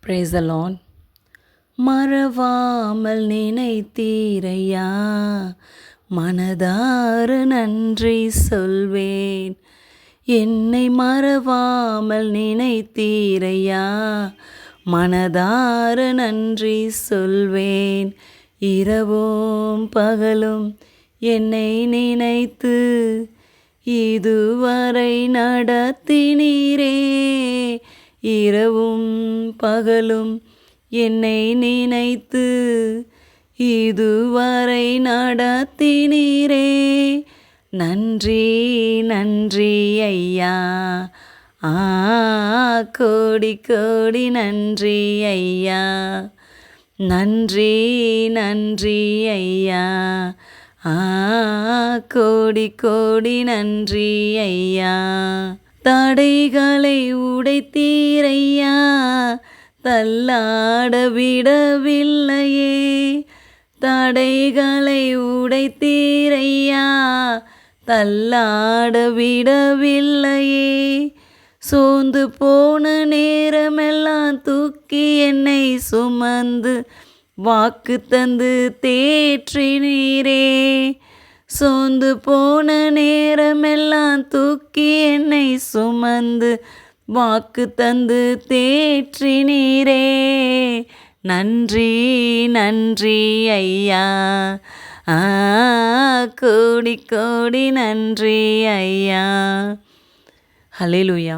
Praise the Lord. மறவாமல் நினைத்தீரையா, மனதார நன்றி சொல்வேன். என்னை மறவாமல் நினைத்தீரையா, மனதார நன்றி சொல்வேன். இரவும் பகலும் என்னை நினைத்து இதுவரை நடத்தினீரே. இரவும் பகலும் என்னை நினைத்து இதுவரை நடத்தினீரே. நன்றி நன்றி ஐயா, கோடி கோடி நன்றி ஐயா. நன்றி நன்றி ஐயா, கோடி கோடி நன்றி ஐயா. தடைகளை உடைத்தீரையா, தள்ளாட விடவில்லையே. தடைகளை உடைத்தீரையா, தள்ளாட விடவில்லையே. சோர்ந்து போன நேரமெல்லாம் தூக்கி என்னை சுமந்து வாக்கு தந்து தேற்றினீரே. சோர்ந்து போன நேரமெல்லாம் தூக்கி என்னை சுமந்து வாக்கு தந்து தேற்றினீரே. நன்றி நன்றி ஐயா, கோடி கோடி நன்றி ஐயா. ஹல்லேலூயா.